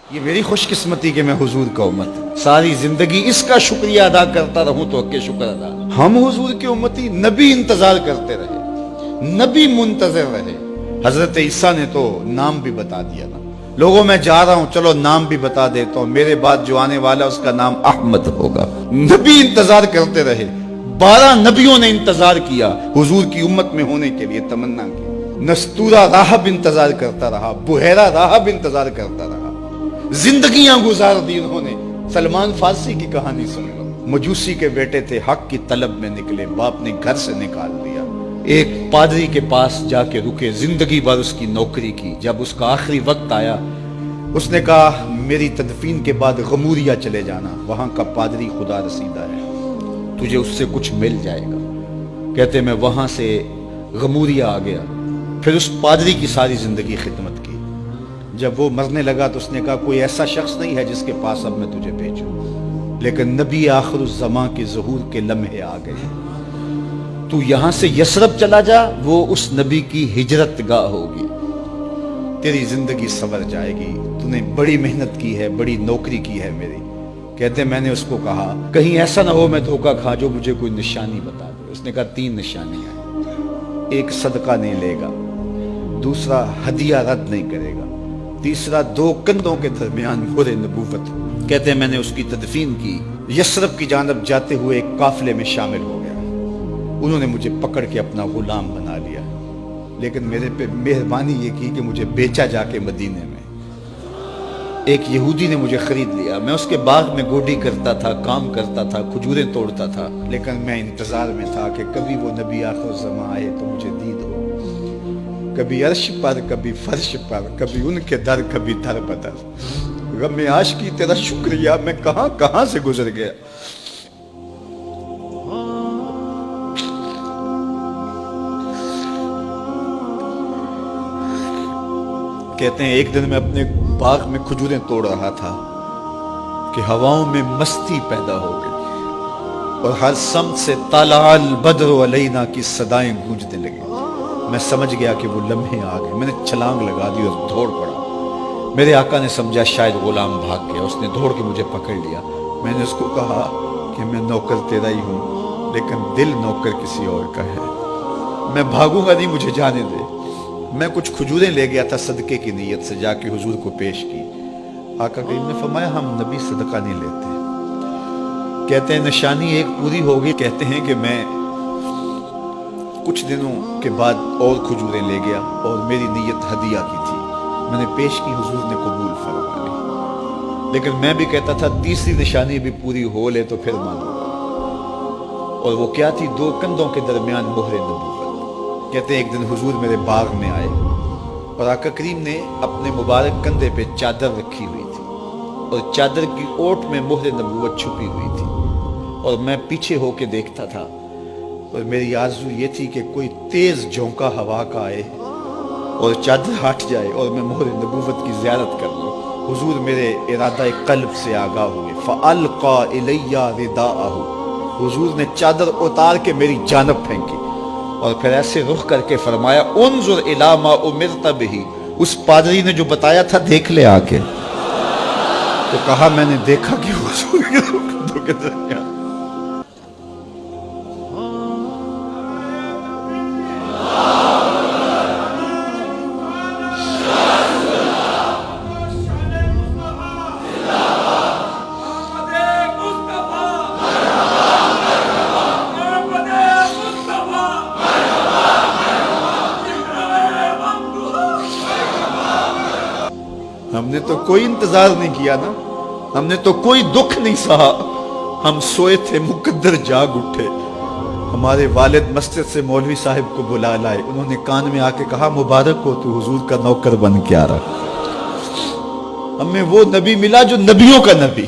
یہ میری خوش قسمتی کہ میں حضور کا امت ساری زندگی اس کا شکریہ ادا کرتا رہوں تو کہ شکر ادا. ہم حضور کے امتی، نبی انتظار کرتے رہے، نبی منتظر رہے. حضرت عیسیٰ نے تو نام بھی بتا دیا نا، لوگوں میں جا رہا ہوں چلو نام بھی بتا دیتا ہوں، میرے بعد جو آنے والا اس کا نام احمد ہوگا. نبی انتظار کرتے رہے، 12 نبیوں نے انتظار کیا حضور کی امت میں ہونے کے لیے، تمنا کی. نستورہ راہب انتظار کرتا رہا، بحیرہ راہب انتظار کرتا رہا، زندگیاں گزار دی انہوں نے. سلمان فارسی کی کہانی سن لو، مجوسی کے بیٹے تھے، حق کی طلب میں نکلے، باپ نے گھر سے نکال دیا. ایک پادری کے پاس جا کے رکے، زندگی بھر اس کی نوکری کی. جب اس کا آخری وقت آیا اس نے کہا میری تدفین کے بعد غموریہ چلے جانا، وہاں کا پادری خدا رسیدہ ہے، تجھے اس سے کچھ مل جائے گا. کہتے میں وہاں سے غموریہ آ گیا. پھر اس پادری کی ساری زندگی خدمت کی. جب وہ مرنے لگا تو اس نے کہا کوئی ایسا شخص نہیں ہے جس کے پاس اب میں تجھے بھیجوں، لیکن نبی آخر الزماں کے ظہور کے لمحے آ گئے. تو یہاں سے یثرب چلا جا، وہ اس نبی کی ہجرت گاہ ہوگی، تیری زندگی سنور جائے گی. تو نے بڑی محنت کی ہے، بڑی نوکری کی ہے میری. کہتے میں نے اس کو کہا کہیں ایسا نہ ہو میں دھوکہ کھا جو مجھے کوئی نشانی بتا دے. اس نے کہا 3 نشانیاں ہیں، ایک صدقہ نہیں لے گا، دوسرا ہدیہ رد نہیں کرے گا، تیسرا 2 کندھوں کے درمیان مہر نبوت. کہتے ہیں میں نے اس کی تدفین کی، یثرب کی جانب جاتے ہوئے ایک قافلے میں شامل ہو گیا. انہوں نے مجھے پکڑ کے اپنا غلام بنا لیا، لیکن میرے پہ مہربانی یہ کی کہ مجھے بیچا جا کے مدینے میں. ایک یہودی نے مجھے خرید لیا. میں اس کے باغ میں گوڈی کرتا تھا، کام کرتا تھا، کھجوریں توڑتا تھا، لیکن میں انتظار میں تھا کہ کبھی وہ نبی آخر الزماں آئے تو مجھے دید ہو. کبھی عرش پر، کبھی فرش پر، کبھی ان کے در، کبھی در بدر. غم عاشقی تیرا شکریہ، میں کہاں کہاں سے گزر گیا. کہتے ہیں ایک دن میں اپنے باغ میں کھجوریں توڑ رہا تھا کہ ہواؤں میں مستی پیدا ہو گئی اور ہر سمت سے طلع البدر علینا کی صدائیں گونجنے لگی. میں سمجھ گیا کہ وہ لمحے آ گئے. میں نے چھلانگ لگا دی اور دوڑ پڑا. میرے آقا نے سمجھا شاید غلام بھاگ گیا، اس نے دوڑ کے مجھے پکڑ لیا. میں نے اس کو کہا کہ میں نوکر تیرا ہی ہوں، لیکن دل نوکر کسی اور کا ہے. میں بھاگوں گا نہیں، مجھے جانے دے. میں کچھ کھجوریں لے گیا تھا صدقے کی نیت سے، جا کے حضور کو پیش کی. آقا کریم نے فرمایا ہم نبی صدقہ نہیں لیتے. کہتے ہیں نشانی ایک پوری ہو گئی. کہتے ہیں کہ میں کچھ دنوں کے بعد اور کھجوریں لے گیا اور میری نیت ہدیہ کی تھی. میں نے پیش کی، حضور نے قبول فرما لی. لیکن میں بھی کہتا تھا تیسری نشانی بھی پوری ہو لے تو پھر مانوں گا. اور وہ کیا تھی؟ 2 کندھوں کے درمیان مہر نبوت. کہتے ہیں ایک دن حضور میرے باغ میں آئے اور آقا کریم نے اپنے مبارک کندھے پہ چادر رکھی ہوئی تھی اور چادر کی اوٹ میں مہر نبوت چھپی ہوئی تھی. اور میں پیچھے ہو کے دیکھتا تھا اور میری آرزو یہ تھی کہ کوئی تیز جھونکا ہوا کا آئے اور چادر ہٹ جائے اور میں مہر نبوت کی زیارت کر لوں. حضور میرے ارادہ قلب سے آگاہ ہوئے. فَأَلْقَى إِلَيَّ رِدَاءَهُ. حضور نے چادر اتار کے میری جانب پھینکی اور پھر ایسے رخ کر کے فرمایا انظر الی ما امرت بہ. اس پادری نے جو بتایا تھا دیکھ لے آ کے. تو کہا میں نے دیکھا کہ حضور کے کندھوں کے درمیان. ہم نے تو کوئی انتظار نہیں کیا نا، ہم نے تو کوئی دکھ نہیں سہا. ہم سوئے تھے، مقدر جاگ اٹھے. ہمارے والد مسجد سے مولوی صاحب کو بلا لائے. انہوں نے کان میں آ کے کہا مبارک ہو تو حضور کا نوکر بن کے آ رہا. ہمیں وہ نبی ملا جو نبیوں کا نبی.